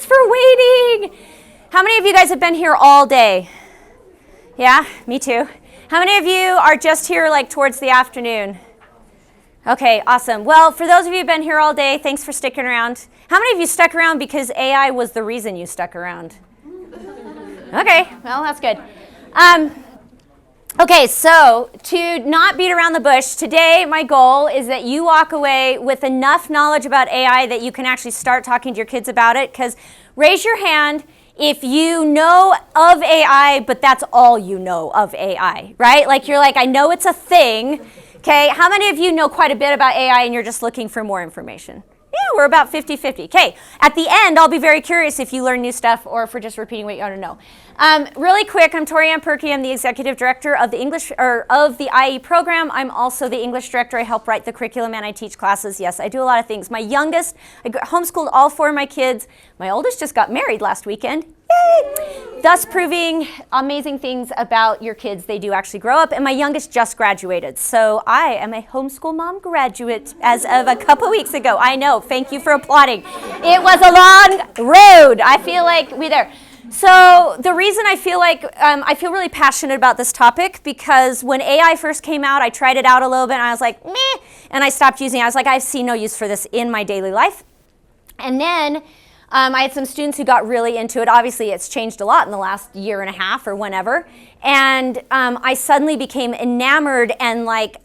for waiting. How many of you guys have been here all day? Yeah, me too. How many of you are just here like towards the afternoon? Okay, awesome. Well, for those of you who've been here all day, thanks for sticking around. How many of you stuck around because AI was the reason you stuck around? Okay, well, that's good. Okay, so to not beat around the bush, today my goal is that you walk away with enough knowledge about AI that you can actually start talking to your kids about it, because raise your hand if you know of AI, but that's all you know of AI, right? Like you're like, I know it's a thing. Okay, how many of you know quite a bit about AI and you're just looking for more information? Yeah, we're about 50-50. Okay, at the end, I'll be very curious if you learn new stuff or if we're just repeating what you ought to know. Really quick, I'm ToriAnn Perkey. I'm the executive director of the of the IE program. I'm also the English director. I help write the curriculum and I teach classes. Yes, I do a lot of things. My youngest, I homeschooled all 4 of my kids. My oldest just got married last weekend. Yay! Thus proving amazing things about your kids. They do actually grow up. And my youngest just graduated. So I am a homeschool mom graduate as of a couple weeks ago. I know. Thank you for applauding. It was a long road. I feel like we're there. So the reason I feel like I feel really passionate about this topic, because when AI first came out, I tried it out a little bit and I was like, meh, and I stopped using it. I was like, I see no use for this in my daily life. And then I had some students who got really into it. Obviously, it's changed a lot in the last year and a half or whenever. And I suddenly became enamored and like,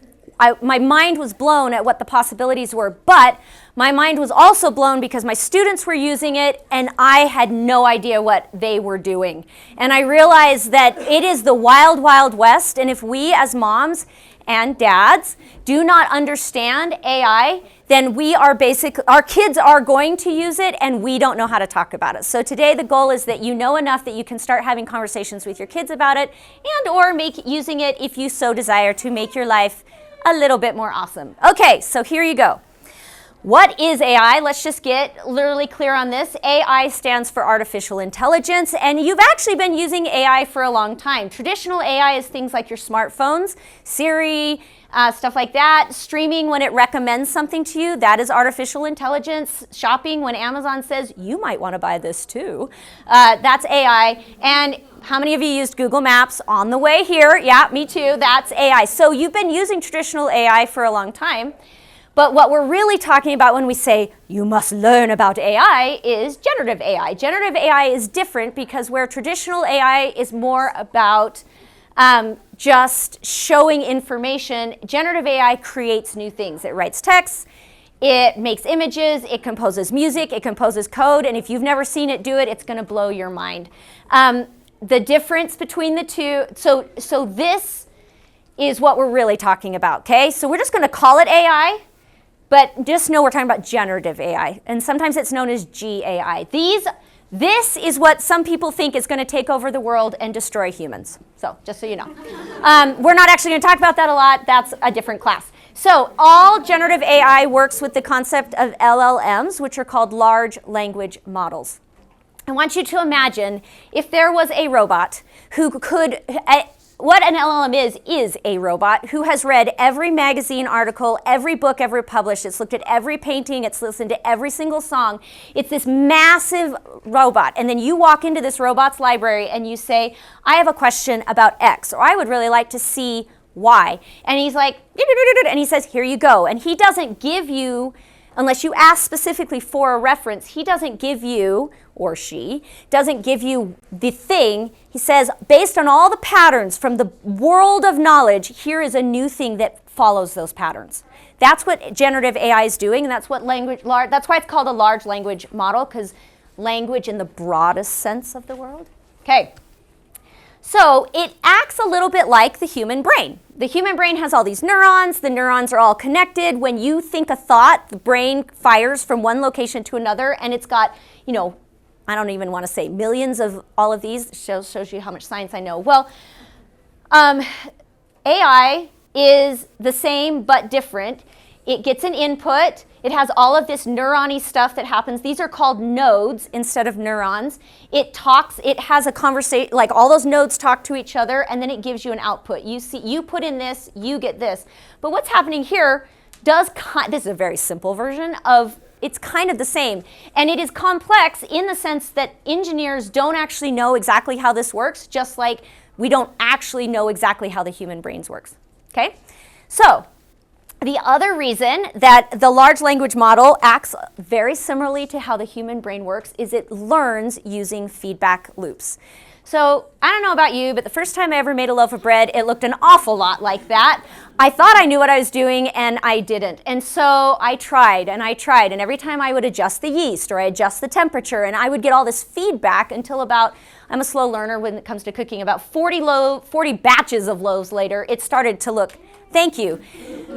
my mind was blown at what the possibilities were, but my mind was also blown because my students were using it and I had no idea what they were doing. And I realized that it is the wild, wild west, and if we as moms and dads do not understand AI, then our kids are going to use it and we don't know how to talk about it. So today the goal is that you know enough that you can start having conversations with your kids about it and or using it if you so desire to make your life a little bit more awesome. Okay, so here you go. What is AI? Let's just get literally clear on this. AI stands for artificial intelligence, and you've actually been using AI for a long time. Traditional AI is things like your smartphones, Siri, stuff like that. Streaming when it recommends something to you, that is artificial intelligence. Shopping when Amazon says, you might want to buy this too. That's AI. And how many of you used Google Maps on the way here? Yeah, me too. That's AI. So you've been using traditional AI for a long time. But what we're really talking about when we say you must learn about AI is generative AI. Generative AI is different because where traditional AI is more about just showing information, generative AI creates new things. It writes text, it makes images, it composes music, it composes code, and if you've never seen it do it, it's going to blow your mind. The difference between the two, so this is what we're really talking about, okay? So we're just going to call it AI. But just know we're talking about generative AI, and sometimes it's known as GAI. This is what some people think is going to take over the world and destroy humans. So just so you know. We're not actually going to talk about that a lot. That's a different class. So all generative AI works with the concept of LLMs, which are called large language models. I want you to imagine if there was a robot who could... what an LLM is a robot who has read every magazine article, every book ever published. It's looked at every painting. It's listened to every single song. It's this massive robot. And then you walk into this robot's library and you say, I have a question about X, or I would really like to see Y. And he's like, and he says, here you go. And he doesn't give you, unless you ask specifically for a reference, he doesn't give you, or she, doesn't give you the thing. He says, based on all the patterns from the world of knowledge, here is a new thing that follows those patterns. That's what generative AI is doing, and that's what that's why it's called a large language model, because language in the broadest sense of the world. Okay. So it acts a little bit like the human brain. The human brain has all these neurons. The neurons are all connected. When you think a thought, the brain fires from one location to another, and it's got, I don't even want to say millions of all of these. Shows you how much science I know. Well, AI is the same but different. It gets an input. It has all of this neuron-y stuff that happens. These are called nodes instead of neurons. It talks, it has a conversation, like all those nodes talk to each other, and then it gives you an output. You put in this, you get this. But what's happening here this is a very simple version of it's kind of the same. And it is complex in the sense that engineers don't actually know exactly how this works, just like we don't actually know exactly how the human brain works. Okay? So, the other reason that the large language model acts very similarly to how the human brain works is it learns using feedback loops. So I don't know about you, but the first time I ever made a loaf of bread, it looked an awful lot like that. I thought I knew what I was doing, and I didn't. And so I tried, and every time I would adjust the yeast or I adjust the temperature, and I would get all this feedback until about, I'm a slow learner when it comes to cooking, about 40 batches of loaves later, it started to look, thank you.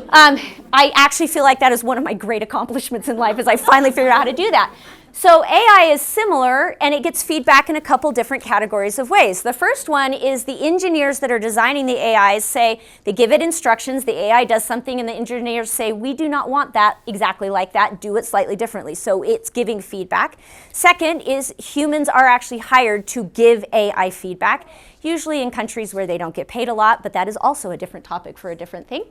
I actually feel like that is one of my great accomplishments in life, is I finally figured out how to do that. So AI is similar, and it gets feedback in a couple different categories of ways. The first one is the engineers that are designing the AIs say, they give it instructions, the AI does something, and the engineers say, we do not want that exactly like that, do it slightly differently. So it's giving feedback. Second is humans are actually hired to give AI feedback, usually in countries where they don't get paid a lot, but that is also a different topic for a different thing.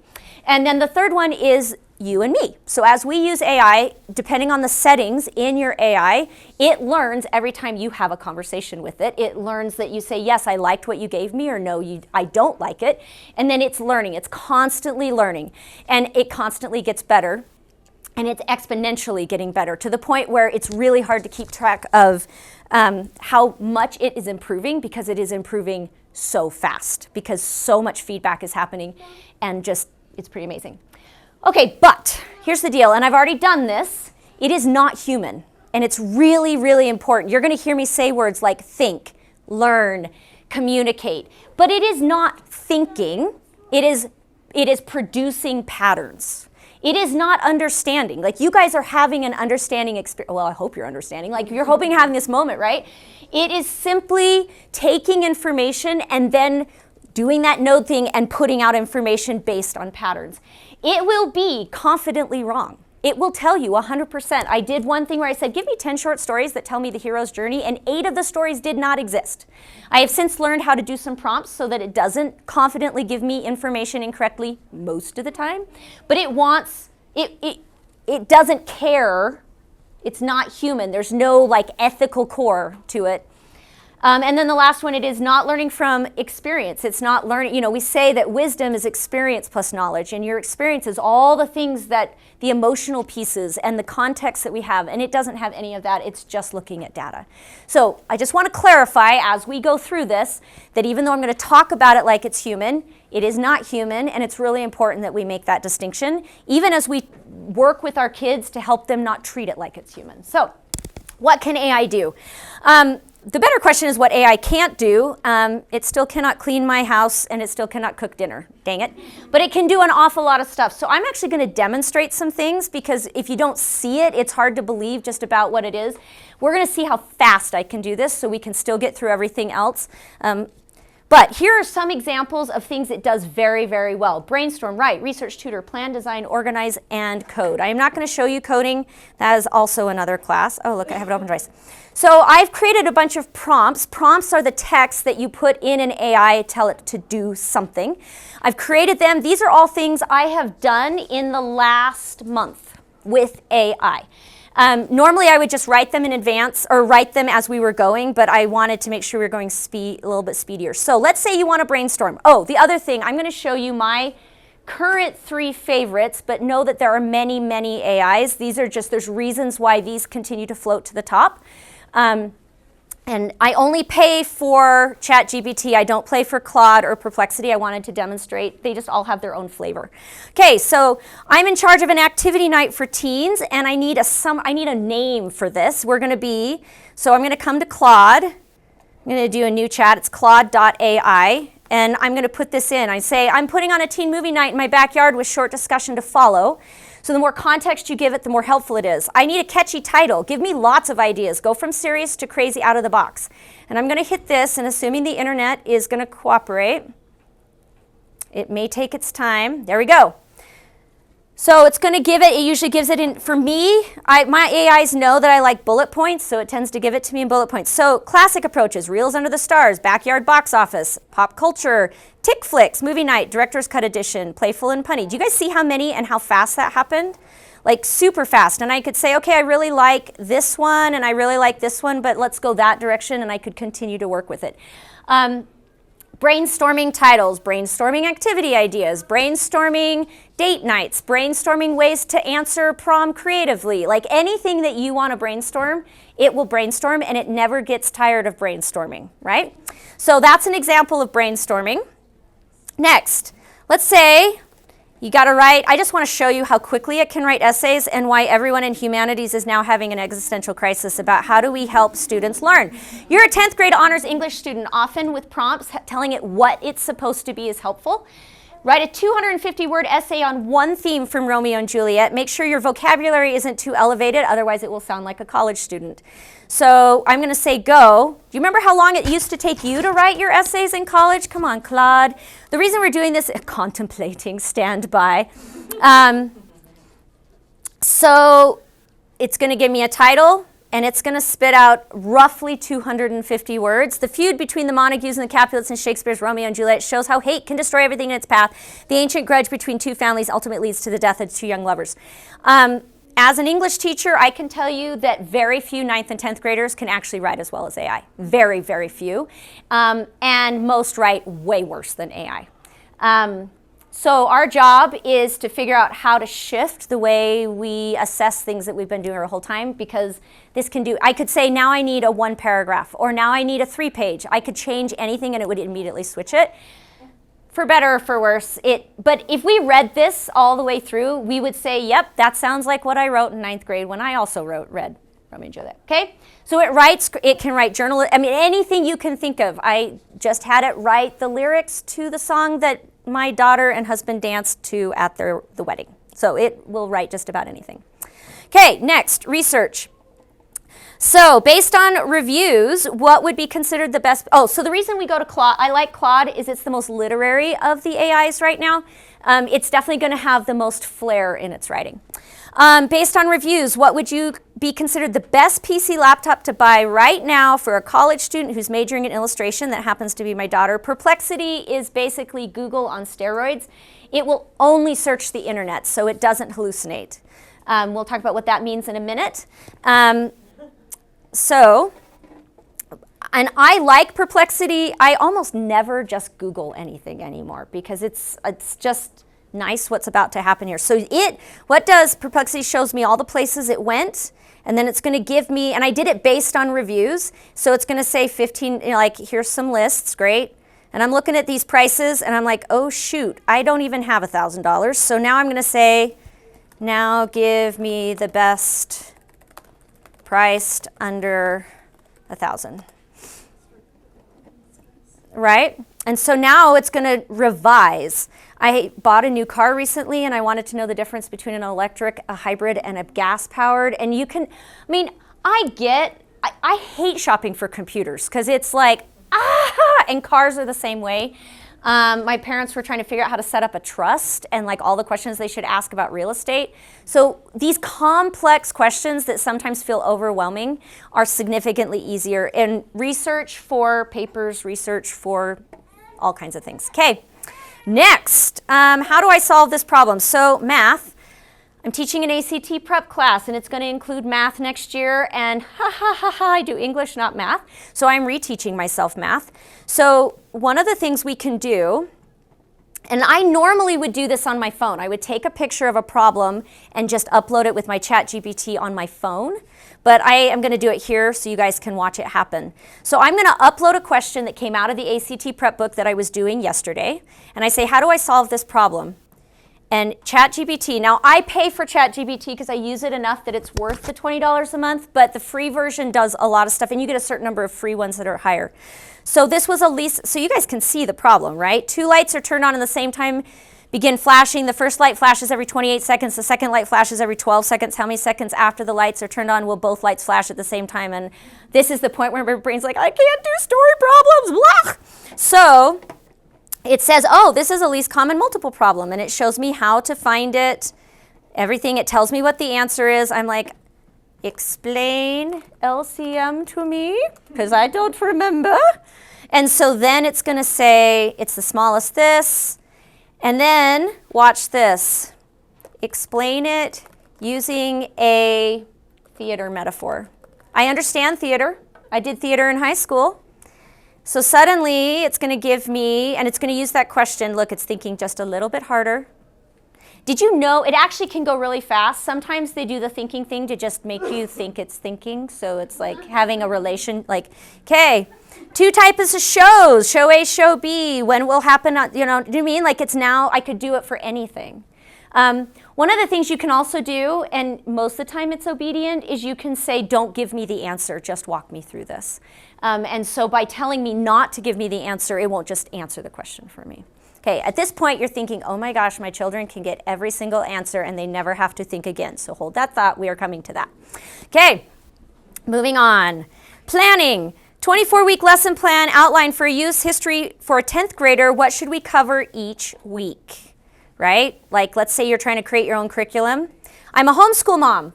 And then the third one is you and me. So as we use AI, depending on the settings in your AI, it learns every time you have a conversation with it. It learns that you say, yes, I liked what you gave me, or no, I don't like it. And then it's learning. It's constantly learning. And it constantly gets better. And it's exponentially getting better to the point where it's really hard to keep track of how much it is improving, because it is improving so fast, because so much feedback is happening, and just, it's pretty amazing. Okay, but here's the deal, and I've already done this. It is not human, and it's really, really important. You're going to hear me say words like think, learn, communicate, but it is not thinking. It is producing patterns. It is not understanding. Like, you guys are having an understanding experience. Well, I hope you're understanding. Like, you're hoping having this moment, right? It is simply taking information and then doing that node thing and putting out information based on patterns. It will be confidently wrong. It will tell you 100%. I did one thing where I said, give me 10 short stories that tell me the hero's journey, and 8 of the stories did not exist. I have since learned how to do some prompts so that it doesn't confidently give me information incorrectly most of the time, but it wants, it doesn't care. It's not human. There's no like ethical core to it. And then the last one, it is not learning from experience. It's not learning, we say that wisdom is experience plus knowledge, and your experience is all the things that, the emotional pieces and the context that we have, and it doesn't have any of that. It's just looking at data. So I just want to clarify as we go through this that even though I'm going to talk about it like it's human, it is not human, and it's really important that we make that distinction, even as we work with our kids to help them not treat it like it's human. So what can AI do? The better question is what AI can't do. It still cannot clean my house, and it still cannot cook dinner. Dang it. But it can do an awful lot of stuff. So I'm actually going to demonstrate some things, because if you don't see it, it's hard to believe just about what it is. We're going to see how fast I can do this so we can still get through everything else. But here are some examples of things it does very, very well. Brainstorm, write, research, tutor, plan, design, organize, and code. I am not going to show you coding. That is also another class. Oh, look, I have it open twice. So I've created a bunch of prompts. Prompts are the text that you put in an AI, tell it to do something. I've created them. These are all things I have done in the last month with AI. Normally I would just write them in advance or write them as we were going, but I wanted to make sure we were going a little bit speedier. So let's say you want to brainstorm. Oh, the other thing, I'm going to show you my current 3 favorites, but know that there are many, many AIs. These are just, there's reasons why these continue to float to the top. And I only pay for ChatGPT. I don't pay for Claude or Perplexity. I wanted to demonstrate. They just all have their own flavor. Okay, so I'm in charge of an activity night for teens, and I need a name for this. So I'm going to come to Claude. I'm going to do a new chat. It's Claude.ai, and I'm going to put this in. I say, I'm putting on a teen movie night in my backyard with short discussion to follow. So the more context you give it, the more helpful it is. I need a catchy title. Give me lots of ideas. Go from serious to crazy out of the box. And I'm going to hit this, and assuming the internet is going to cooperate, it may take its time. There we go. So it's going to give it, it usually gives it in, for me, my AIs know that I like bullet points, so it tends to give it to me in bullet points. So classic approaches, Reels Under the Stars, Backyard Box Office, Pop Culture, Tick Flicks, Movie Night, Director's Cut Edition, Playful and Punny. Do you guys see how many and how fast that happened? like super fast. And I could say, okay, I really like this one and I really like this one, but let's go that direction, and I could continue to work with it. Brainstorming titles, brainstorming activity ideas, brainstorming date nights, brainstorming ways to answer prom creatively. Like anything that you want to brainstorm, it will brainstorm, and it never gets tired of brainstorming, right? So that's an example of brainstorming. Next, let's say you got to write, I just want to show you how quickly it can write essays and why everyone in humanities is now having an existential crisis about how do we help students learn. You're a 10th grade honors English student, often with prompts telling it what it's supposed to be is helpful. Write a 250-word essay on one theme from Romeo and Juliet. Make sure your vocabulary isn't too elevated, otherwise it will sound like a college student. So I'm going to say go. Do you remember how long it used to take you to write your essays in college? Come on, Claude. The reason we're doing this, contemplating, stand by. So it's going to give me a title, and it's going to spit out roughly 250 words. The feud between the Montagues and the Capulets in Shakespeare's Romeo and Juliet shows how hate can destroy everything in its path. The ancient grudge between two families ultimately leads to the death of two young lovers. As an English teacher, I can tell you that very few 9th and 10th graders can actually write as well as AI. Very, very few. And most write way worse than AI. So our job is to figure out how to shift the way we assess things that we've been doing our whole time, because this can do, I could say now I need a 1 paragraph, or now I need a 3-page. I could change anything and it would immediately switch it. For better or for worse, but if we read this all the way through, we would say, yep, that sounds like what I wrote in 9th grade when I also read Romeo and Juliet, okay? So it can write journal, I mean, anything you can think of. I just had it write the lyrics to the song that my daughter and husband danced to at the wedding. So it will write just about anything. Okay, next, research. So based on reviews, what would be considered the best? Oh, so the reason we go to Claude, I like Claude, is it's the most literary of the AIs right now. It's definitely going to have the most flair in its writing. Based on reviews, what would you be considered the best PC laptop to buy right now for a college student who's majoring in illustration? That happens to be my daughter. Perplexity is basically Google on steroids. It will only search the internet, so it doesn't hallucinate. We'll talk about what that means in a minute. And I like Perplexity. I almost never just Google anything anymore because it's just nice what's about to happen here. So what does Perplexity shows me all the places it went, and then it's going to give me, and I did it based on reviews, so it's going to say 15, like here's some lists, great. And I'm looking at these prices and I'm like, oh shoot, I don't even have $1,000. So now I'm going to say, now give me the best priced under 1,000, right? And so now it's going to revise. I bought a new car recently and I wanted to know the difference between an electric, a hybrid, and a gas-powered. And you can, I mean, I hate shopping for computers because it's like, and cars are the same way. My parents were trying to figure out how to set up a trust and like all the questions they should ask about real estate. So these complex questions that sometimes feel overwhelming are significantly easier in research for papers, research for all kinds of things. Okay, next, how do I solve this problem? So math. I'm teaching an ACT prep class and it's going to include math next year, and I do English, not math. So I'm reteaching myself math. So one of the things we can do, and I normally would do this on my phone. I would take a picture of a problem and just upload it with my ChatGPT on my phone. But I am going to do it here so you guys can watch it happen. So I'm going to upload a question that came out of the ACT prep book that I was doing yesterday. And I say, how do I solve this problem? And ChatGPT, now I pay for ChatGPT because I use it enough that it's worth the $20 a month, but the free version does a lot of stuff, and you get a certain number of free ones that are higher. So this was so you guys can see the problem, right? 2 lights are turned on at the same time, begin flashing. The first light flashes every 28 seconds. The second light flashes every 12 seconds. How many seconds after the lights are turned on will both lights flash at the same time? And this is the point where my brain's like, I can't do story problems, blah. So it says, oh, this is a least common multiple problem, and it shows me how to find it, everything. It tells me what the answer is. I'm like, explain LCM to me, because I don't remember. And so then it's going to say, it's the smallest this, and then watch this. Explain it using a theater metaphor. I understand theater. I did theater in high school. So suddenly it's going to give me, and it's going to use that question. Look, it's thinking just a little bit harder. Did you know it actually can go really fast? Sometimes they do the thinking thing to just make you think it's thinking. So it's like having a relation, like, okay, 2 types of shows, show A, show B, when will happen, you know what I mean? Like it's now, I could do it for anything. One of the things you can also do, and most of the time it's obedient, is you can say, don't give me the answer, just walk me through this. And so by telling me not to give me the answer, it won't just answer the question for me. Okay, at this point you're thinking, oh my gosh, my children can get every single answer and they never have to think again. So hold that thought, we are coming to that. Okay, moving on. Planning. 24-week lesson plan outline for use history for a 10th grader. What should we cover each week? Right? Like let's say you're trying to create your own curriculum. I'm a homeschool mom.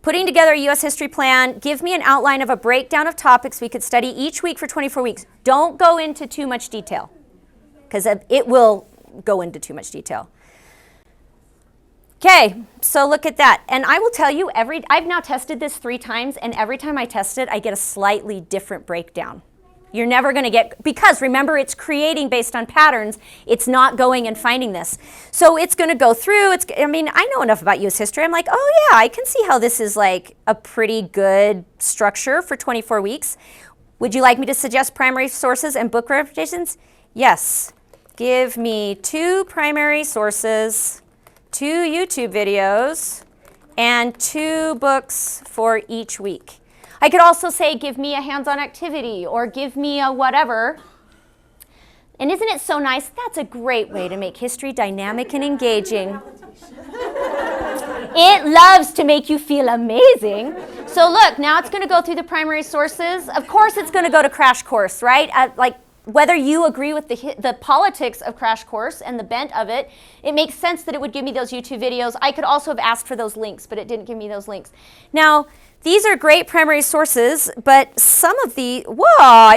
Putting together a U.S. history plan, give me an outline of a breakdown of topics we could study each week for 24 weeks. Don't go into too much detail, because it will go into too much detail. Okay, so look at that. And I will tell you, I've now tested this 3 times, and every time I test it, I get a slightly different breakdown. You're never going to get, because remember, it's creating based on patterns. It's not going and finding this. So it's going to go through. I mean, I know enough about U.S. history. I'm like, oh yeah, I can see how this is like a pretty good structure for 24 weeks. Would you like me to suggest primary sources and book recommendations? Yes. Give me 2 primary sources, 2 YouTube videos, and 2 books for each week. I could also say, give me a hands-on activity or give me a whatever. And isn't it so nice? That's a great way to make history dynamic and engaging. It loves to make you feel amazing. So look, now it's going to go through the primary sources. Of course, it's going to go to Crash Course, right? Like whether you agree with the politics of Crash Course and the bent of it, it makes sense that it would give me those YouTube videos. I could also have asked for those links, but it didn't give me those links. Now, these are great primary sources, but some of it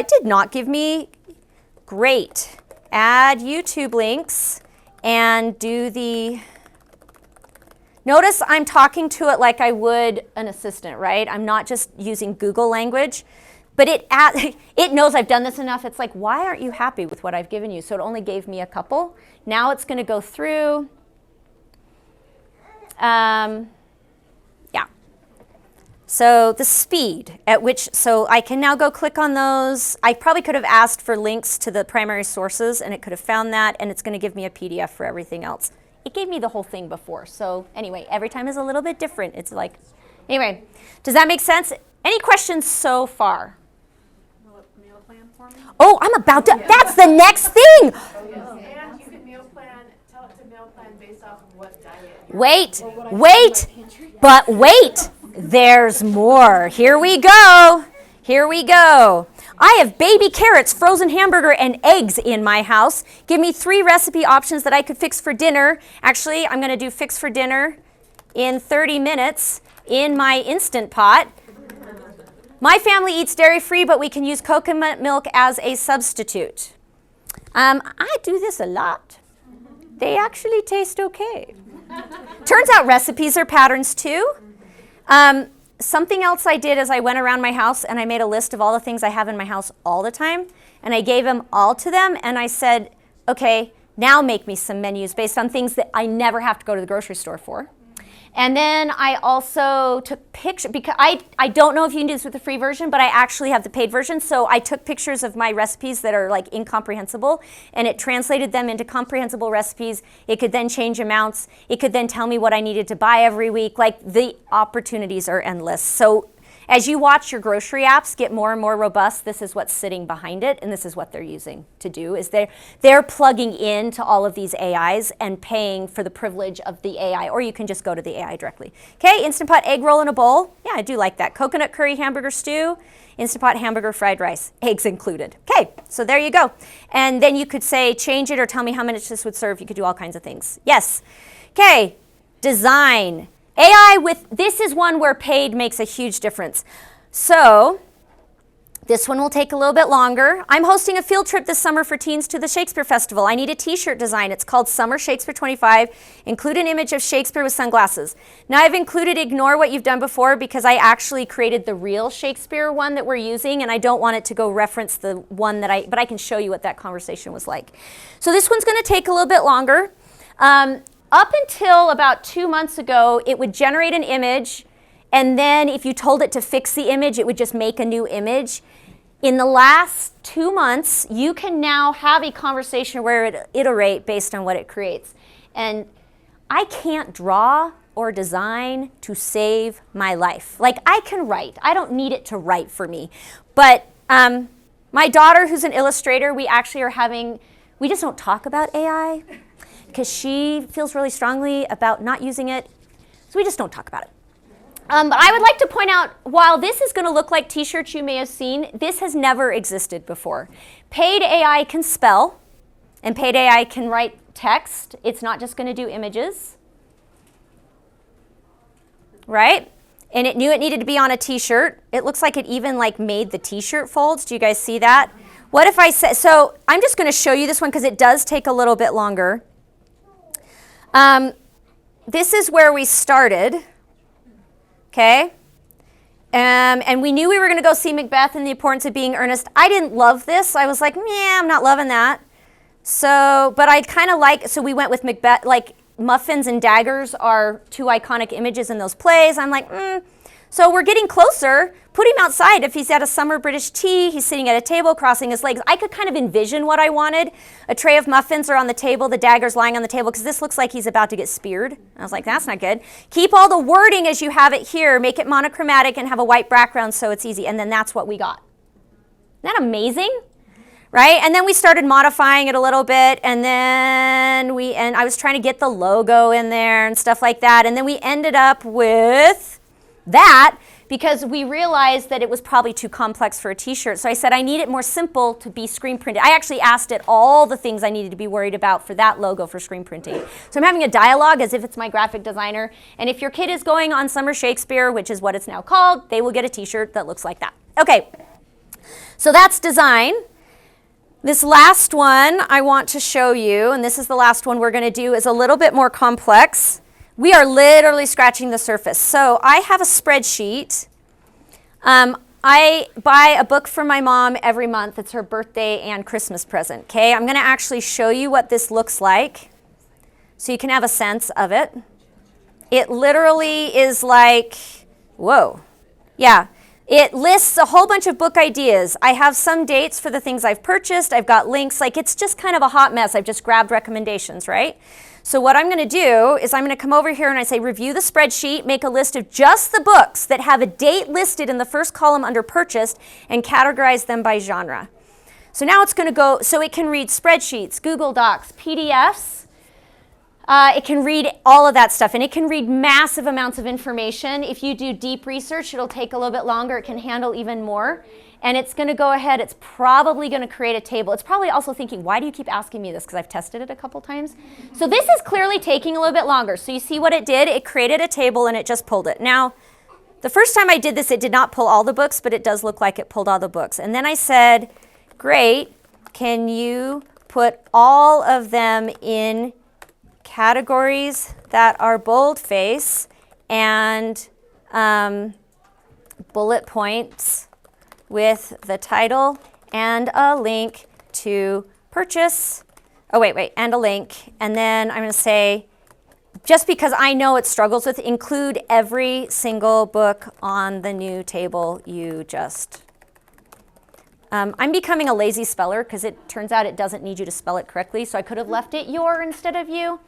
did not give me great. Add YouTube links and do notice I'm talking to it like I would an assistant, right? I'm not just using Google language, but it knows I've done this enough. It's like, why aren't you happy with what I've given you? So it only gave me a couple. Now it's going to go through. So the speed at which, so I can now go click on those. I probably could have asked for links to the primary sources and it could have found that, and it's going to give me a PDF for everything else. It gave me the whole thing before. So anyway, every time is a little bit different. It's like, anyway, does that make sense? Any questions so far? Meal plan for me? Oh, I'm about to, that's the next thing. And you can meal plan, tell it to meal plan based off of what diet. Wait, there's more. Here we go. I have baby carrots, frozen hamburger, and eggs in my house. Give me 3 recipe options that I could fix for dinner. Actually, I'm going to do fix for dinner in 30 minutes in my Instant Pot. My family eats dairy-free, but we can use coconut milk as a substitute. I do this a lot. They actually taste okay. Turns out recipes are patterns too. Something else I did is I went around my house and I made a list of all the things I have in my house all the time, and I gave them all to them, and I said, okay, now make me some menus based on things that I never have to go to the grocery store for. And then I also took pictures, because I don't know if you can do this with the free version, but I actually have the paid version. So I took pictures of my recipes that are like incomprehensible, and it translated them into comprehensible recipes. It could then change amounts. It could then tell me what I needed to buy every week. Like, the opportunities are endless. So as you watch your grocery apps get more and more robust, this is what's sitting behind it, and this is what they're using to do, is they're plugging into all of these AIs and paying for the privilege of the AI, or you can just go to the AI directly. Okay, Instant Pot egg roll in a bowl. Yeah, I do like that. Coconut curry hamburger stew, Instant Pot hamburger fried rice, eggs included. Okay, so there you go. And then you could say change it or tell me how minutes this would serve. You could do all kinds of things. Yes. Okay, design. AI this is one where paid makes a huge difference. So This one will take a little bit longer. I'm hosting a field trip this summer for teens to the Shakespeare Festival. I need a t-shirt design. It's called Summer Shakespeare 25. Include an image of Shakespeare with sunglasses. Now I've included ignore what you've done before because I actually created the real Shakespeare one that we're using, and I don't want it to go reference the one that but I can show you what that conversation was like. So this one's gonna take a little bit longer. Up until about 2 months ago, it would generate an image, and then if you told it to fix the image, it would just make a new image. In the last 2 months, you can now have a conversation where it iterate based on what it creates. And I can't draw or design to save my life. Like, I can write. I don't need it to write for me. But my daughter, who's an illustrator, we just don't talk about AI because she feels really strongly about not using it. So we just don't talk about it. But I would like to point out, while this is going to look like t-shirts you may have seen, this has never existed before. Paid AI can spell, and paid AI can write text. It's not just going to do images, right? And it knew it needed to be on a t-shirt. It looks like it even made the t-shirt folds. Do you guys see that? What if I said, so I'm just going to show you this one because it does take a little bit longer. This is where we started. Okay, and we knew we were going to go see Macbeth and the importance of being earnest. I didn't love this. I was like, I'm not loving that. So, but I kind of so we went with Macbeth, muffins and daggers are 2 iconic images in those plays. I'm like, So we're getting closer. Put him outside. If he's at a summer British tea, he's sitting at a table, crossing his legs. I could kind of envision what I wanted. A tray of muffins are on the table, the dagger's lying on the table, because this looks like he's about to get speared. I was like, that's not good. Keep all the wording as you have it here. Make it monochromatic and have a white background so it's easy. And then that's what we got. Isn't that amazing? Right? And then we started modifying it a little bit, and then I was trying to get the logo in there and stuff like that. And then we ended up with that, because we realized that it was probably too complex for a t-shirt. So I said, I need it more simple to be screen printed. I actually asked it all the things I needed to be worried about for that logo for screen printing. So I'm having a dialogue as if it's my graphic designer. And if your kid is going on Summer Shakespeare, which is what it's now called, they will get a t-shirt that looks like that. Okay, so that's design. This last one I want to show you, and this is the last one we're going to do, is a little bit more complex. We are literally scratching the surface. So I have a spreadsheet. I buy a book for my mom every month. It's her birthday and Christmas present. Okay, I'm going to actually show you what this looks like so you can have a sense of it. It literally is like, whoa. Yeah, it lists a whole bunch of book ideas. I have some dates for the things I've purchased. I've got links. It's just kind of a hot mess. I've just grabbed recommendations, right? So what I'm going to do is I'm going to come over here and I say review the spreadsheet, make a list of just the books that have a date listed in the first column under purchased, and categorize them by genre. So now it's going to go, so it can read spreadsheets, Google Docs, PDFs. It can read all of that stuff, and it can read massive amounts of information. If you do deep research, it'll take a little bit longer. It can handle even more. And it's going to go ahead, it's probably going to create a table. It's probably also thinking, why do you keep asking me this? Because I've tested it a couple times. So this is clearly taking a little bit longer. So you see what it did? It created a table and it just pulled it. Now, the first time I did this, it did not pull all the books, but it does look like it pulled all the books. And then I said, great, can you put all of them in categories that are boldface and bullet points with the title and a link to purchase. Oh, wait, and a link. And then I'm going to say, just because I know it struggles with, include every single book on the new table you just. I'm becoming a lazy speller because it turns out it doesn't need you to spell it correctly, so I could have left it your instead of you.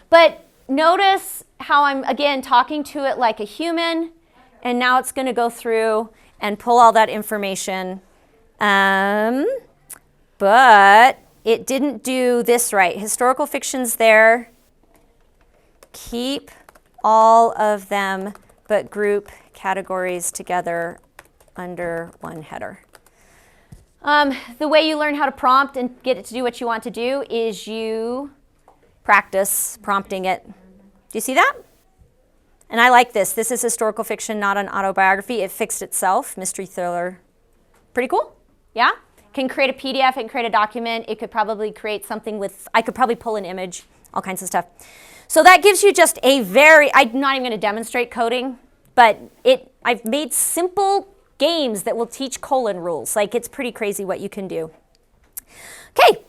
But notice how I'm, again, talking to it like a human, and now it's going to go through and pull all that information. But it didn't do this right. Historical fiction's there. Keep all of them, but group categories together under one header. The way you learn how to prompt and get it to do what you want to do is you practice prompting it. Do you see that? And I like this. This is historical fiction, not an autobiography. It fixed itself. Mystery thriller. Pretty cool? Yeah? Can create a PDF, it can create a document, it could probably create something with, I could probably pull an image, all kinds of stuff. So that gives you just a I'm not even going to demonstrate coding, but I've made simple games that will teach colon rules. Like, it's pretty crazy what you can do. Okay,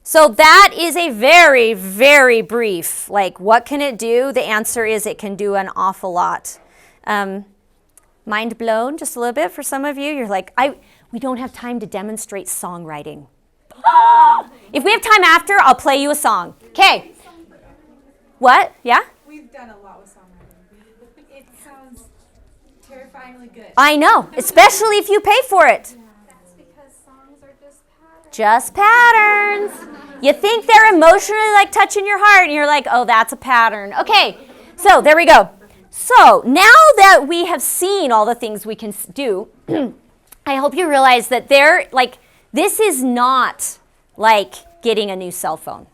so that is a very, very brief, like, what can it do? The answer is it can do an awful lot. Mind blown just a little bit for some of you. You're like, we don't have time to demonstrate songwriting. If we have time after, I'll play you a song. Okay. What? Yeah? We've done a lot with songwriting. It sounds terrifyingly good. I know, especially if you pay for it. That's because songs are just patterns. Just patterns. You think they're emotionally like touching your heart, and you're like, oh, that's a pattern. Okay, so there we go. So now that we have seen all the things we can do, I hope you realize that this is not like getting a new cell phone.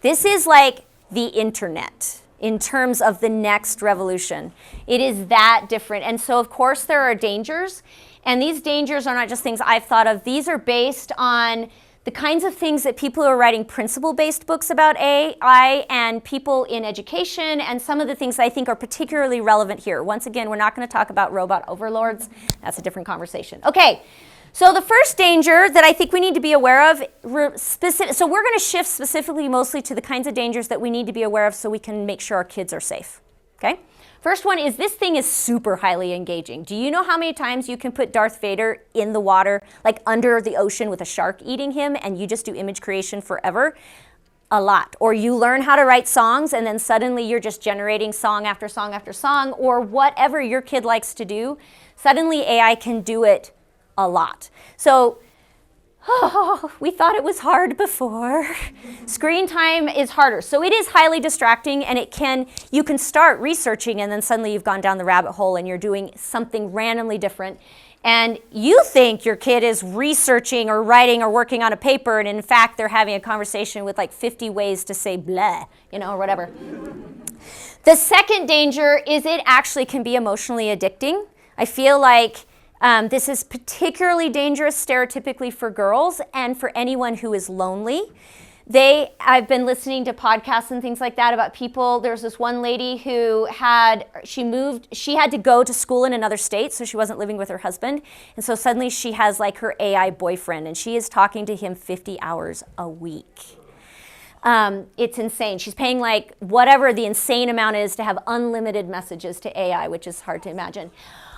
This is like the internet in terms of the next revolution. It is that different. And so, of course, there are dangers. And these dangers are not just things I've thought of. These are based on the kinds of things that people who are writing principle-based books about AI and people in education, and some of the things I think are particularly relevant here. Once again, we're not going to talk about robot overlords. That's a different conversation. Okay. So the first danger that I think we need to be aware of, so we're going to shift specifically mostly to the kinds of dangers that we need to be aware of so we can make sure our kids are safe, okay? First one is this thing is super highly engaging. Do you know how many times you can put Darth Vader in the water, like under the ocean with a shark eating him, and you just do image creation forever? A lot. Or you learn how to write songs, and then suddenly you're just generating song after song after song, or whatever your kid likes to do. Suddenly AI can do it a lot. So, we thought it was hard before. Screen time is harder. So it is highly distracting, and you can start researching, and then suddenly you've gone down the rabbit hole and you're doing something randomly different. And you think your kid is researching or writing or working on a paper, and in fact they're having a conversation with like 50 ways to say blah, or whatever. The second danger is it actually can be emotionally addicting. I feel like this is particularly dangerous stereotypically for girls and for anyone who is lonely. I've been listening to podcasts and things like that about people. There's this one lady who she had to go to school in another state, so she wasn't living with her husband. And so suddenly she has like her AI boyfriend, and she is talking to him 50 hours a week. It's insane. She's paying like whatever the insane amount is to have unlimited messages to AI, which is hard to imagine.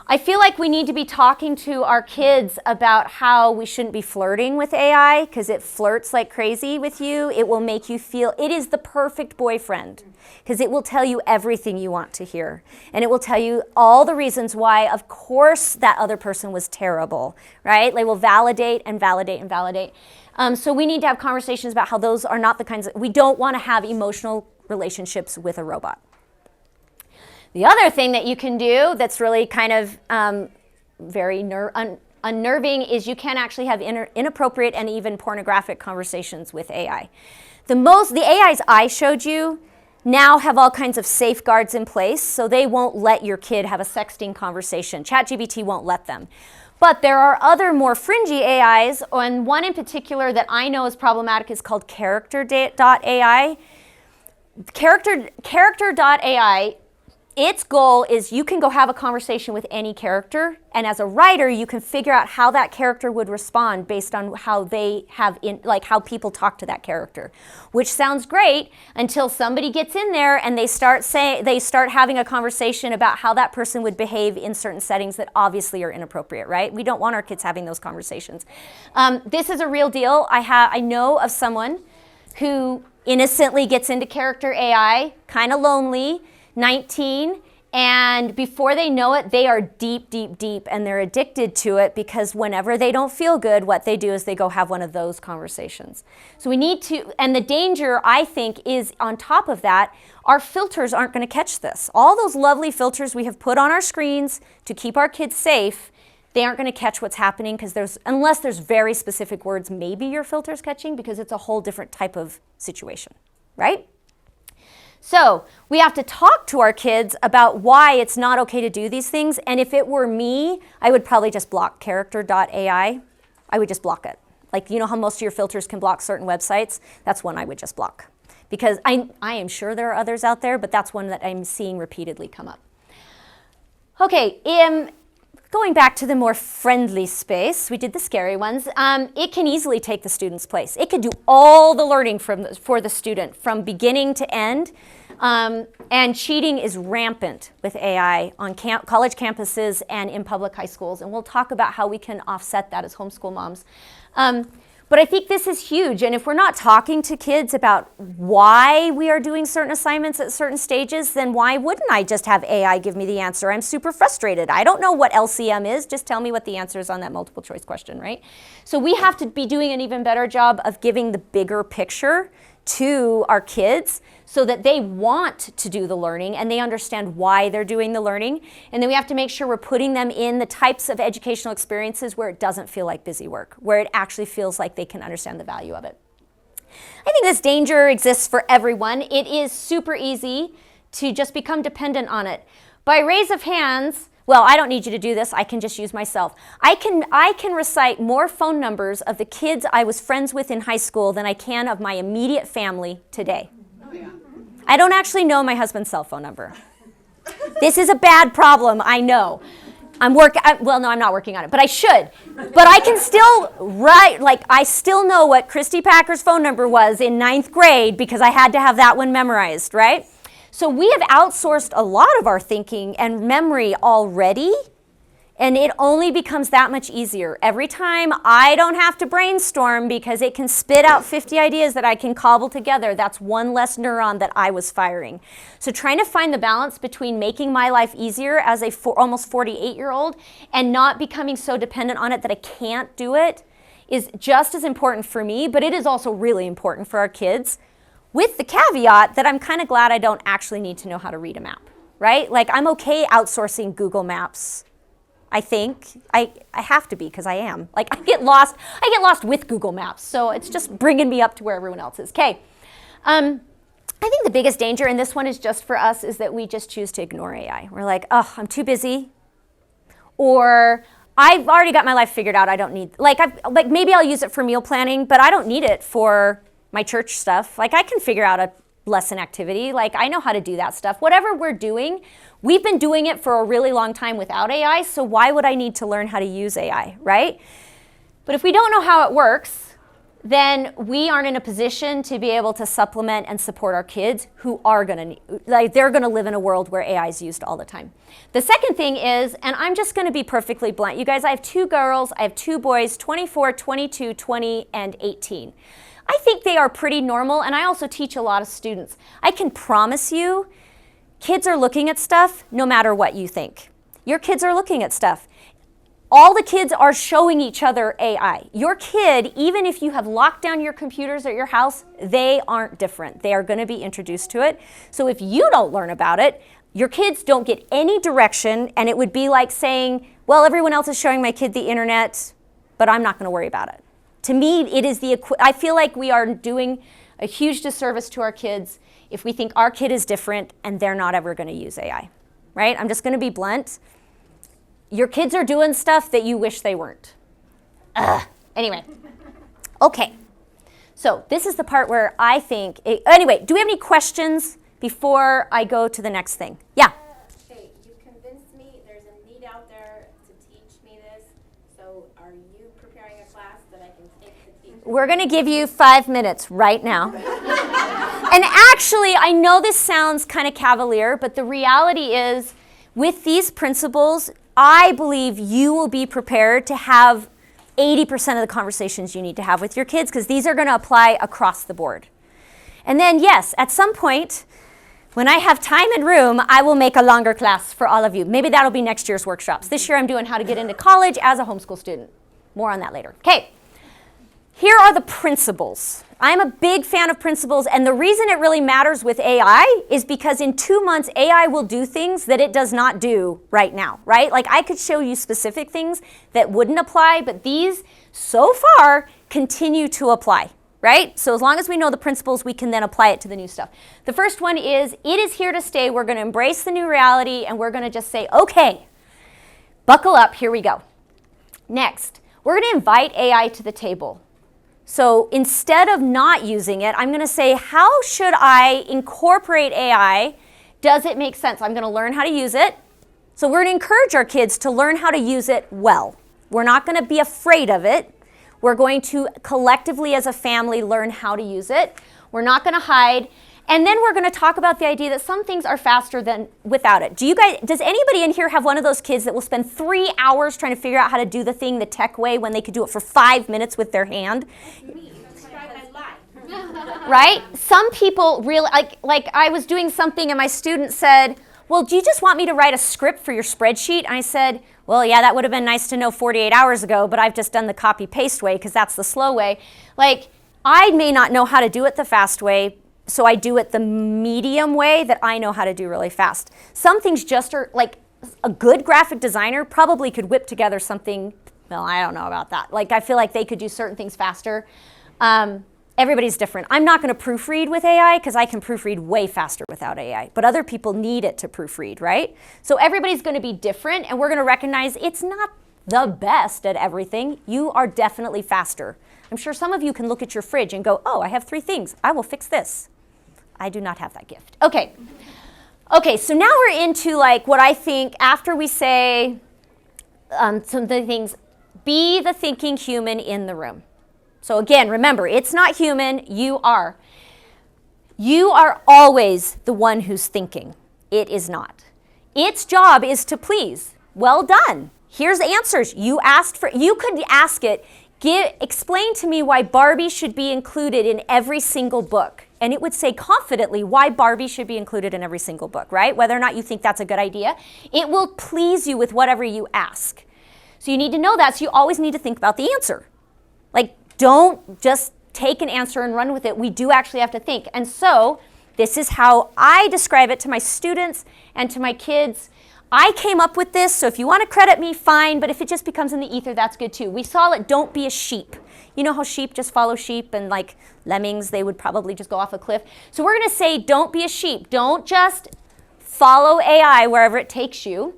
I feel like we need to be talking to our kids about how we shouldn't be flirting with AI, because it flirts like crazy with you. It will make you feel, it is the perfect boyfriend, because it will tell you everything you want to hear. And it will tell you all the reasons why, of course, that other person was terrible, right? They will validate and validate and validate. So we need to have conversations about how those are not the kinds we don't want to have emotional relationships with a robot. The other thing that you can do that's really kind of very unnerving is you can actually have inappropriate and even pornographic conversations with AI. The AIs I showed you now have all kinds of safeguards in place, so they won't let your kid have a sexting conversation. ChatGPT won't let them. But there are other more fringy AIs, and one in particular that I know is problematic is called Character.ai. Character.ai, its goal is you can go have a conversation with any character, and as a writer, you can figure out how that character would respond based on how how people talk to that character, which sounds great until somebody gets in there and they start having a conversation about how that person would behave in certain settings that obviously are inappropriate, right? We don't want our kids having those conversations. This is a real deal. I know of someone who innocently gets into character AI, kind of lonely, 19, and before they know it, they are deep, deep, deep, and they're addicted to it because whenever they don't feel good, what they do is they go have one of those conversations. So we need to, and the danger, I think, is on top of that, our filters aren't going to catch this. All those lovely filters we have put on our screens to keep our kids safe, they aren't going to catch what's happening because unless there's very specific words, maybe your filter's catching because it's a whole different type of situation, right? So we have to talk to our kids about why it's not okay to do these things. And if it were me, I would probably just block character.ai. I would just block it. Like, you know how most of your filters can block certain websites? That's one I would just block. Because I am sure there are others out there, but that's one that I'm seeing repeatedly come up. Okay, going back to the more friendly space, we did the scary ones. It can easily take the student's place. It can do all the learning for the student from beginning to end. And cheating is rampant with AI on college campuses and in public high schools. And we'll talk about how we can offset that as homeschool moms. But I think this is huge. And if we're not talking to kids about why we are doing certain assignments at certain stages, then why wouldn't I just have AI give me the answer? I'm super frustrated. I don't know what LCM is. Just tell me what the answer is on that multiple choice question, right? So we have to be doing an even better job of giving the bigger picture to our kids so that they want to do the learning and they understand why they're doing the learning. And then we have to make sure we're putting them in the types of educational experiences where it doesn't feel like busy work, where it actually feels like they can understand the value of it. I think this danger exists for everyone. It is super easy to just become dependent on it. By raise of hands, well, I don't need you to do this. I can just use myself. I can recite more phone numbers of the kids I was friends with in high school than I can of my immediate family today. Oh, yeah. I don't actually know my husband's cell phone number. This is a bad problem, I know. Well, no, I'm not working on it, but I should. But I can still write, I still know what Christy Packer's phone number was in 9th grade because I had to have that one memorized, right? So we have outsourced a lot of our thinking and memory already, and it only becomes that much easier. Every time I don't have to brainstorm because it can spit out 50 ideas that I can cobble together, that's one less neuron that I was firing. So trying to find the balance between making my life easier as a almost 48-year-old and not becoming so dependent on it that I can't do it is just as important for me, but it is also really important for our kids. With the caveat that I'm kind of glad I don't actually need to know how to read a map, right? Like I'm okay outsourcing Google Maps, I think. I have to be because I am. Like I get lost with Google Maps, so it's just bringing me up to where everyone else is. Okay, I think the biggest danger, and this one is just for us, is that we just choose to ignore AI. We're like, oh, I'm too busy, or I've already got my life figured out. I don't need, maybe I'll use it for meal planning, but I don't need it for my church stuff. Like I can figure out a lesson activity. Like I know how to do that stuff. Whatever we're doing, we've been doing it for a really long time without AI, so why would I need to learn how to use AI, right? But if we don't know how it works, then we aren't in a position to be able to supplement and support our kids who are they're gonna live in a world where AI is used all the time. The second thing is, and I'm just gonna be perfectly blunt, you guys, I have 2 girls, I have 2 boys, 24, 22, 20, and 18. I think they are pretty normal, and I also teach a lot of students. I can promise you, kids are looking at stuff no matter what you think. Your kids are looking at stuff. All the kids are showing each other AI. Your kid, even if you have locked down your computers at your house, they aren't different. They are going to be introduced to it. So if you don't learn about it, your kids don't get any direction, and it would be like saying, well, everyone else is showing my kid the internet, but I'm not going to worry about it. To me, it is I feel like we are doing a huge disservice to our kids if we think our kid is different and they're not ever going to use AI, right? I'm just going to be blunt. Your kids are doing stuff that you wish they weren't. Anyway, okay. So this is the part where I think, anyway, do we have any questions before I go to the next thing? Yeah. Okay, you convinced me there's a need out there to teach me this. So are you preparing a class that I can take to teach? We're going to give you 5 minutes right now. And actually, I know this sounds kind of cavalier, but the reality is, with these principles, I believe you will be prepared to have 80% of the conversations you need to have with your kids, because these are going to apply across the board. And then, yes, at some point, when I have time and room, I will make a longer class for all of you. Maybe that'll be next year's workshops. This year I'm doing how to get into college as a homeschool student. More on that later. Okay, here are the principles. I'm a big fan of principles, and the reason it really matters with AI is because in 2 months, AI will do things that it does not do right now, right? Like I could show you specific things that wouldn't apply, but these, so far, continue to apply. right? So as long as we know the principles, we can then apply it to the new stuff. The first one is, it is here to stay. We're going to embrace the new reality, and we're going to just say, okay, buckle up, here we go. Next, we're going to invite AI to the table. So instead of not using it, I'm going to say, how should I incorporate AI? Does it make sense? I'm going to learn how to use it. So we're going to encourage our kids to learn how to use it well. We're not going to be afraid of it. We're going to collectively as a family learn how to use it. We're not going to hide. And then we're going to talk about the idea that some things are faster than without it. Does anybody in here have one of those kids that will spend 3 hours trying to figure out how to do the thing the tech way when they could do it for 5 minutes with their hand? Right? Some people really, like I was doing something and my student said, well, do you just want me to write a script for your spreadsheet? And I said, well, yeah, that would have been nice to know 48 hours ago, but I've just done the copy-paste way because that's the slow way. Like, I may not know how to do it the fast way, so I do it the medium way that I know how to do really fast. Some things just are, like, a good graphic designer probably could whip together something, well, I don't know about that. Like, I feel like they could do certain things faster. Everybody's different. I'm not going to proofread with AI because I can proofread way faster without AI, but other people need it to proofread, right? So everybody's going to be different, and we're going to recognize it's not the best at everything. You are definitely faster. I'm sure some of you can look at your fridge and go, oh, I have 3 things. I will fix this. I do not have that gift. Okay. Okay, so now we're into like what I think after we say some of the things, be the thinking human in the room. So again, remember, it's not human, you are. You are always the one who's thinking. It is not. Its job is to please. Well done. Here's answers. You could ask it, explain to me why Barbie should be included in every single book. And it would say confidently why Barbie should be included in every single book, right? Whether or not you think that's a good idea. It will please you with whatever you ask. So you need to know that, so you always need to think about the answer. Like, don't just take an answer and run with it. We do actually have to think. And so this is how I describe it to my students and to my kids. I came up with this, so if you want to credit me, fine, but if it just becomes in the ether, that's good too. We saw it, don't be a sheep. You know how sheep just follow sheep, and like lemmings, they would probably just go off a cliff. So we're going to say, don't be a sheep. Don't just follow AI wherever it takes you.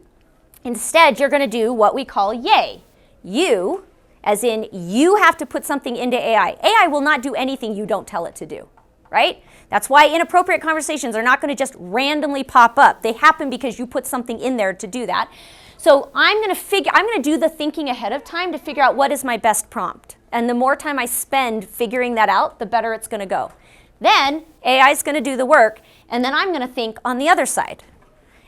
Instead, you're going to do what we call yay. You, as in you have to put something into AI. AI will not do anything you don't tell it to do, right? That's why inappropriate conversations are not going to just randomly pop up. They happen because you put something in there to do that. So I'm going to do the thinking ahead of time to figure out what is my best prompt. And the more time I spend figuring that out, the better it's going to go. Then AI is going to do the work, and then I'm going to think on the other side.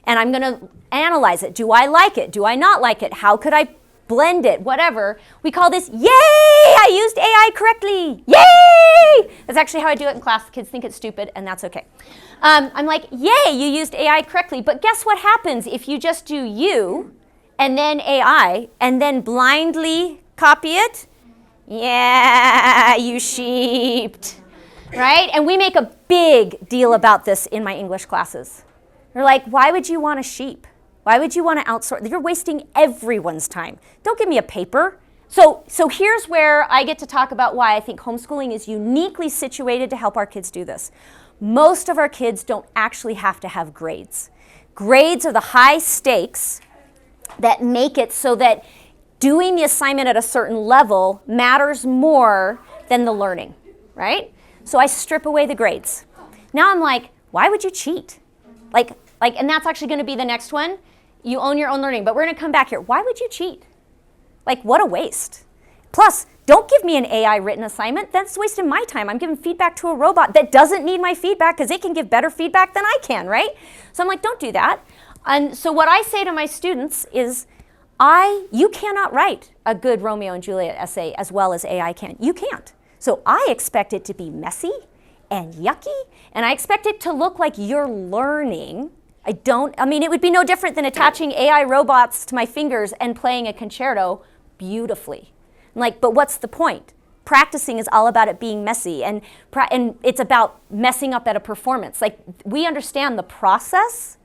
And I'm going to analyze it. Do I like it? Do I not like it? How could I blend it? Whatever. We call this, yay, I used AI correctly. Yay! That's actually how I do it in class. The kids think it's stupid, and that's okay. I'm like, yay, you used AI correctly. But guess what happens if you just do you and then AI and then blindly copy it? Yeah, you sheeped, right? And we make a big deal about this in my English classes. They're like, why would you want a sheep? Why would you want to outsource? You're wasting everyone's time. Don't give me a paper. So here's where I get to talk about why I think homeschooling is uniquely situated to help our kids do this. Most of our kids don't actually have to have grades. Grades are the high stakes that make it so that doing the assignment at a certain level matters more than the learning, right? So I strip away the grades. Now I'm like, why would you cheat? And that's actually going to be the next one. You own your own learning, but we're going to come back here. Why would you cheat? Like, what a waste. Plus, don't give me an AI written assignment. That's wasting my time. I'm giving feedback to a robot that doesn't need my feedback because it can give better feedback than I can, right? So I'm like, don't do that. And so what I say to my students is, you cannot write a good Romeo and Juliet essay as well as AI can. You can't. So I expect it to be messy and yucky, and I expect it to look like you're learning. It would be no different than attaching AI robots to my fingers and playing a concerto beautifully. But what's the point? Practicing is all about it being messy, and it's about messing up at a performance. We understand the process,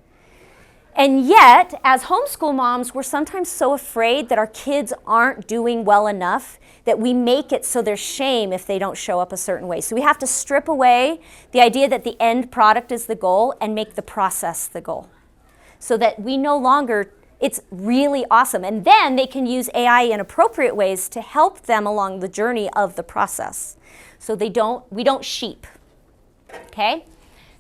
And yet, as homeschool moms, we're sometimes so afraid that our kids aren't doing well enough that we make it so there's shame if they don't show up a certain way. So we have to strip away the idea that the end product is the goal and make the process the goal. So that we no longer, it's really awesome. And then they can use AI in appropriate ways to help them along the journey of the process. So we don't sheep, okay?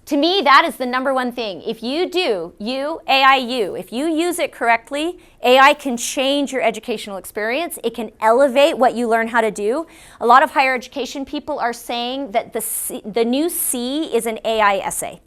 To me, that is the number one thing. If you do, if you use it correctly, AI can change your educational experience. It can elevate what you learn how to do. A lot of higher education people are saying that the new C is an AI essay.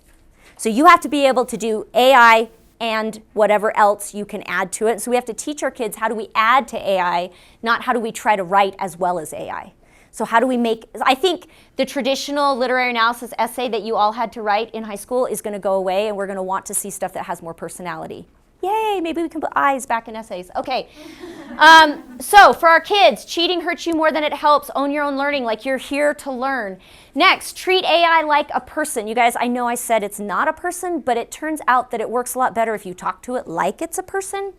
So you have to be able to do AI and whatever else you can add to it. So we have to teach our kids, how do we add to AI, not how do we try to write as well as AI. So how do we make, I think the traditional literary analysis essay that you all had to write in high school is going to go away, and we're going to want to see stuff that has more personality. Yay, maybe we can put eyes back in essays. Okay. So for our kids, cheating hurts you more than it helps. Own your own learning, like you're here to learn. Next, treat AI like a person. You guys, I know I said it's not a person, but it turns out that it works a lot better if you talk to it like it's a person.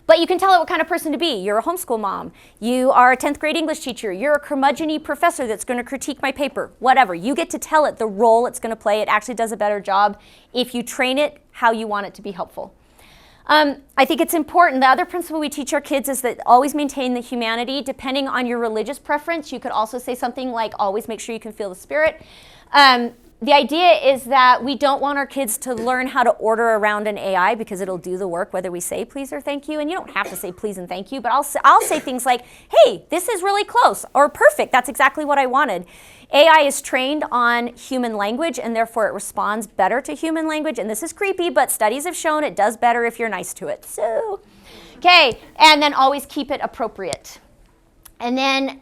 But you can tell it what kind of person to be. You're a homeschool mom. You are a 10th grade English teacher. You're a curmudgeon-y professor that's going to critique my paper. Whatever. You get to tell it the role it's going to play. It actually does a better job if you train it how you want it to be helpful. I think it's important. The other principle we teach our kids is that always maintain the humanity. Depending on your religious preference, you could also say something like always make sure you can feel the spirit. The idea is that we don't want our kids to learn how to order around an AI because it'll do the work whether we say please or thank you. And you don't have to say please and thank you, but I'll say things like, hey, this is really close, or perfect, that's exactly what I wanted. AI is trained on human language, and therefore it responds better to human language. And this is creepy, but studies have shown it does better if you're nice to it. So, okay, and then always keep it appropriate. And then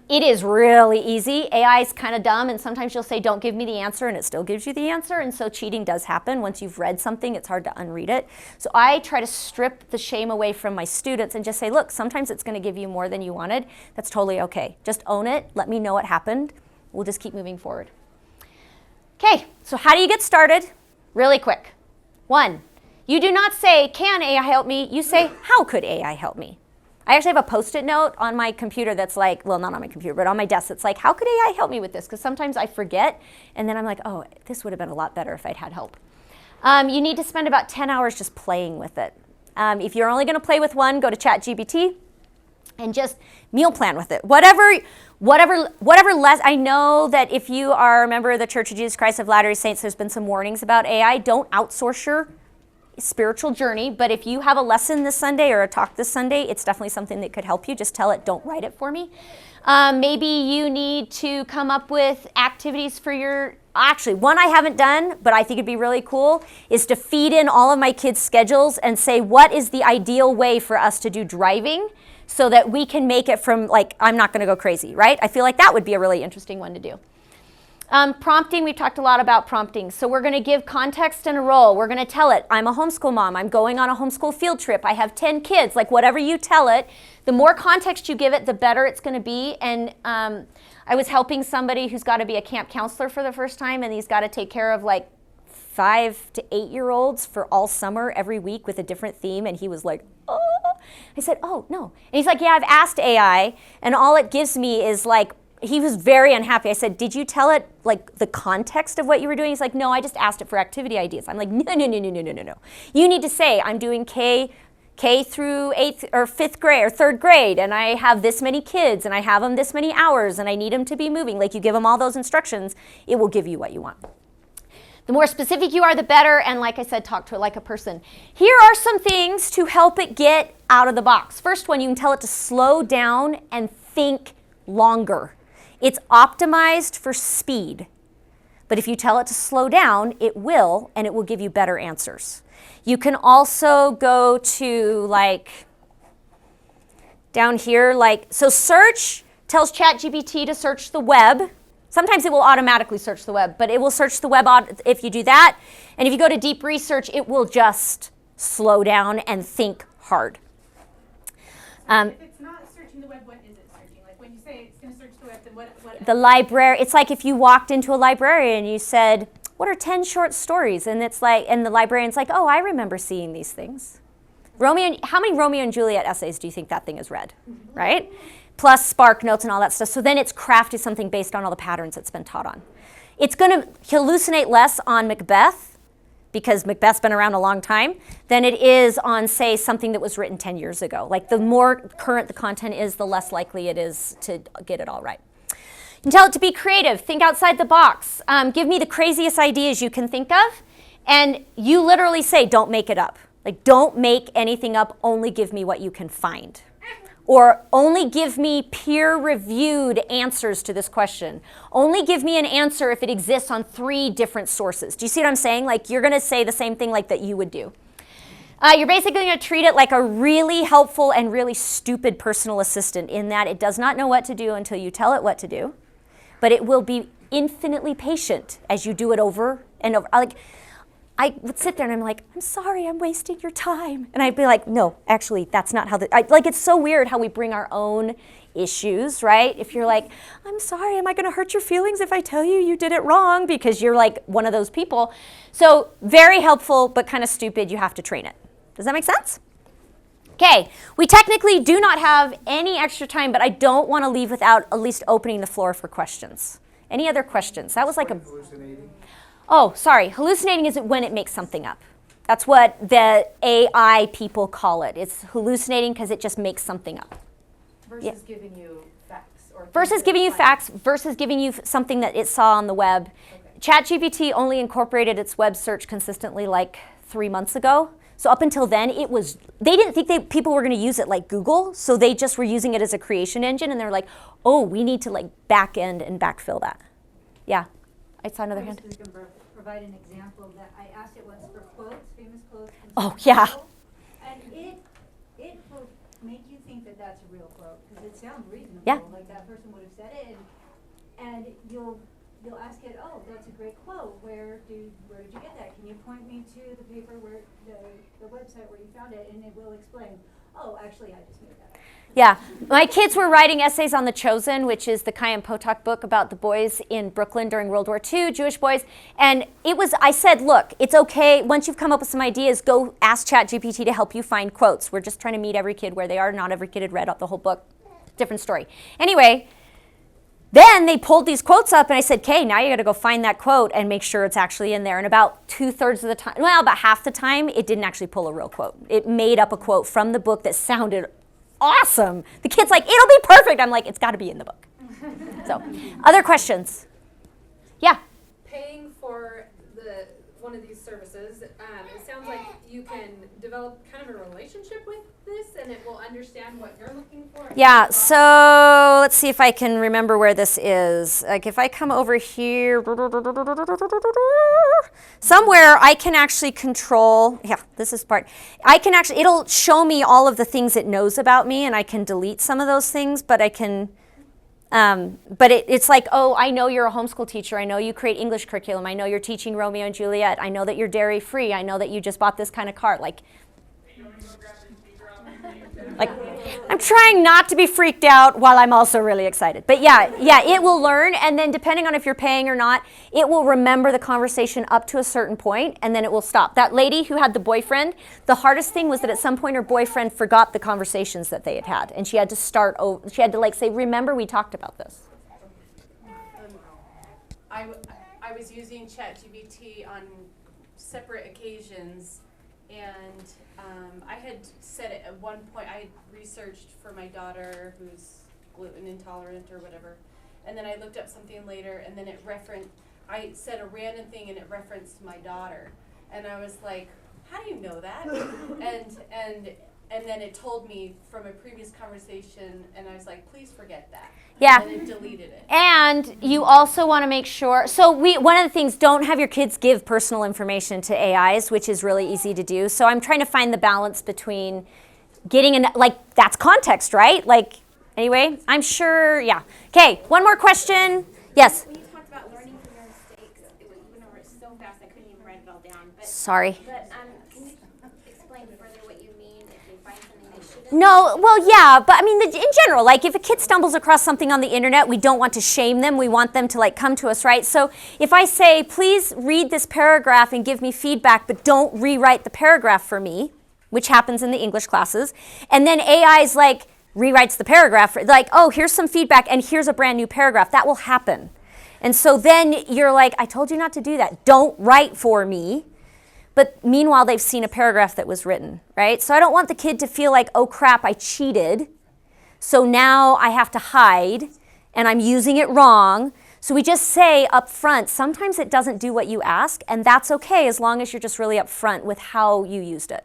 it is really easy. AI is kind of dumb, and sometimes you'll say, don't give me the answer, and it still gives you the answer. And so cheating does happen. Once you've read something, it's hard to unread it. So I try to strip the shame away from my students and just say, look, sometimes it's going to give you more than you wanted. That's totally okay. Just own it. Let me know what happened. We'll just keep moving forward. Okay, so how do you get started? Really quick. 1, you do not say, can AI help me? You say, how could AI help me? I actually have a Post-it note on my computer that's like, well, not on my computer, but on my desk that's like, how could AI help me with this? Because sometimes I forget, and then I'm like, oh, this would have been a lot better if I'd had help. You need to spend about 10 hours just playing with it. If you're only going to play with one, go to ChatGPT and just meal plan with it. Whatever less. I know that if you are a member of the Church of Jesus Christ of Latter-day Saints, there's been some warnings about AI. Don't outsource your spiritual journey, but if you have a lesson this Sunday or a talk this Sunday, it's definitely something that could help you. Just tell it, don't write it for me. Maybe you need to come up with activities for your, actually, one I haven't done, but I think it'd be really cool, is to feed in all of my kids' schedules and say, what is the ideal way for us to do driving so that we can make it from, like, I'm not going to go crazy, right? I feel like that would be a really interesting one to do. Prompting, we've talked a lot about prompting. So we're going to give context and a role. We're going to tell it, I'm a homeschool mom. I'm going on a homeschool field trip. I have 10 kids. Like whatever you tell it, the more context you give it, the better it's going to be. And I was helping somebody who's got to be a camp counselor for the first time, and he's got to take care of like 5 to 8-year-olds for all summer every week with a different theme. And he was like, oh. I said, oh, no. And he's like, yeah, I've asked AI, and all it gives me is like, he was very unhappy. I said, did you tell it like the context of what you were doing? He's like, no, I just asked it for activity ideas. I'm like, no. You need to say, I'm doing K through 8th or 5th grade or 3rd grade, and I have this many kids, and I have them this many hours, and I need them to be moving. Like you give them all those instructions, it will give you what you want. The more specific you are, the better. And like I said, talk to it like a person. Here are some things to help it get out of the box. First one, you can tell it to slow down and think longer. It's optimized for speed, but if you tell it to slow down, it will, and it will give you better answers. You can also go to like down here, like, so search tells ChatGPT to search the web. Sometimes it will automatically search the web, but it will search the web if you do that. And if you go to deep research, it will just slow down and think hard. If it's not searching the web, what is it searching? Like when you say it's going to search the web, then what? The library, it's like if you walked into a library and you said, what are 10 short stories? And it's like, and the librarian's like, oh, I remember seeing these things. How many Romeo and Juliet essays do you think that thing has read, right? Plus Spark Notes and all that stuff. So then it's crafted something based on all the patterns it's been taught on. It's going to hallucinate less on Macbeth, because Macbeth's been around a long time, than it is on, say, something that was written 10 years ago. Like, the more current the content is, the less likely it is to get it all right. And tell it to be creative. Think outside the box. Give me the craziest ideas you can think of, and you literally say, don't make it up. Like, don't make anything up, only give me what you can find. Or only give me peer-reviewed answers to this question. Only give me an answer if it exists on 3 different sources. Do you see what I'm saying? Like, you're gonna say the same thing like that you would do. You're basically gonna treat it like a really helpful and really stupid personal assistant, in that it does not know what to do until you tell it what to do, but it will be infinitely patient as you do it over and over. Like, I would sit there and I'm like, I'm sorry, I'm wasting your time. And I'd be like, no, actually, that's not how like, it's so weird how we bring our own issues, right? If you're like, I'm sorry, am I gonna hurt your feelings if I tell you you did it wrong? Because you're like one of those people. So very helpful, but kind of stupid. You have to train it. Does that make sense? Okay, we technically do not have any extra time, but I don't want to leave without at least opening the floor for questions. Any other questions? That was like a... Oh, sorry. Hallucinating is when it makes something up. That's what the AI people call it. It's hallucinating because it just makes something up. Versus giving you facts. Versus giving you facts, versus giving you something that it saw on the web. Okay. ChatGPT only incorporated its web search consistently like 3 months ago. So up until then, they didn't think people were going to use it like Google, so they just were using it as a creation engine, and they're like, oh, we need to like back end and backfill that. Yeah, I saw another hand. Provide an example of that. I asked it once for quotes, famous quotes. Oh, yeah. And it will make you think that that's a real quote, because it sounds reasonable. Yeah. Like that person would have said it, and you'll ask it, oh, that's a great quote. Where did you get that? Can you point me to the paper where the website where you found it? And it will explain, oh, actually, I just made that up. Yeah, my kids were writing essays on The Chosen, which is the Chaim Potok book about the boys in Brooklyn during World War II, Jewish boys. And I said, look, it's okay. Once you've come up with some ideas, go ask ChatGPT to help you find quotes. We're just trying to meet every kid where they are. Not every kid had read the whole book. Different story. Anyway, then they pulled these quotes up, and I said, okay, now you got to go find that quote and make sure it's actually in there. And about 2/3 of the time, well, about half the time, it didn't actually pull a real quote. It made up a quote from the book that sounded awesome. The kid's like, it'll be perfect. I'm like, it's got to be in the book. So, other questions? Yeah. Paying for one of these services, it sounds like you can develop kind of a relationship with this, and it will understand what you're looking for. Yeah, so let's see if I can remember where this is. Like, if I come over here, somewhere I can actually control, yeah, this is part. It'll show me all of the things it knows about me, and I can delete some of those things, but I can, it's like, oh, I know you're a homeschool teacher. I know you create English curriculum. I know you're teaching Romeo and Juliet. I know that you're dairy free. I know that you just bought this kind of car. Like, I'm trying not to be freaked out while I'm also really excited. But yeah, it will learn, and then depending on if you're paying or not, it will remember the conversation up to a certain point, and then it will stop. That lady who had the boyfriend, the hardest thing was that at some point her boyfriend forgot the conversations that they had had, and she had to start over. She had to like say, remember we talked about this. I was using ChatGPT on separate occasions, and I had said it at one point. I had researched for my daughter who's gluten intolerant or whatever, and then I looked up something later, and then I said a random thing, and it referenced my daughter, and I was like, how do you know that? and then it told me from a previous conversation, and I was like, please forget that. Yeah. And then it deleted it. And you also want to make sure, so one of the things, don't have your kids give personal information to AIs, which is really easy to do. So I'm trying to find the balance between getting, that's context, right? Like, anyway, I'm sure, yeah. Okay, one more question. Yes? When you talked about learning from your mistakes, you went over it so fast I couldn't even write it all down. Sorry. But can you explain further what you mean if they find something they shouldn't No, well, yeah, but I mean, in general, like if a kid stumbles across something on the internet, we don't want to shame them. We want them to like come to us, right? So if I say, please read this paragraph and give me feedback, but don't rewrite the paragraph for me, which happens in the English classes, and then AI is like, rewrites the paragraph, like, oh, here's some feedback and here's a brand new paragraph. That will happen. And so then you're like, I told you not to do that. Don't write for me. But meanwhile, they've seen a paragraph that was written, right? So I don't want the kid to feel like, oh crap, I cheated. So now I have to hide and I'm using it wrong. So we just say up front, sometimes it doesn't do what you ask, and that's okay as long as you're just really upfront with how you used it,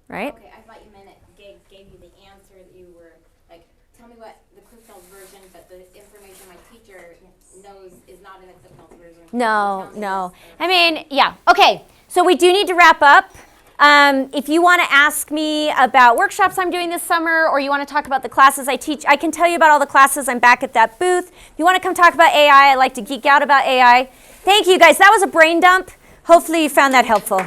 right? Okay, I thought you meant it gave you the answer that you were, like, tell me what the CliffsNotes version, but the information my teacher knows is not in the CliffsNotes version. No, no. I mean, yeah, okay. So we do need to wrap up. If you want to ask me about workshops I'm doing this summer, or you want to talk about the classes I teach, I can tell you about all the classes. I'm back at that booth. If you want to come talk about AI, I like to geek out about AI. Thank you guys. That was a brain dump. Hopefully you found that helpful.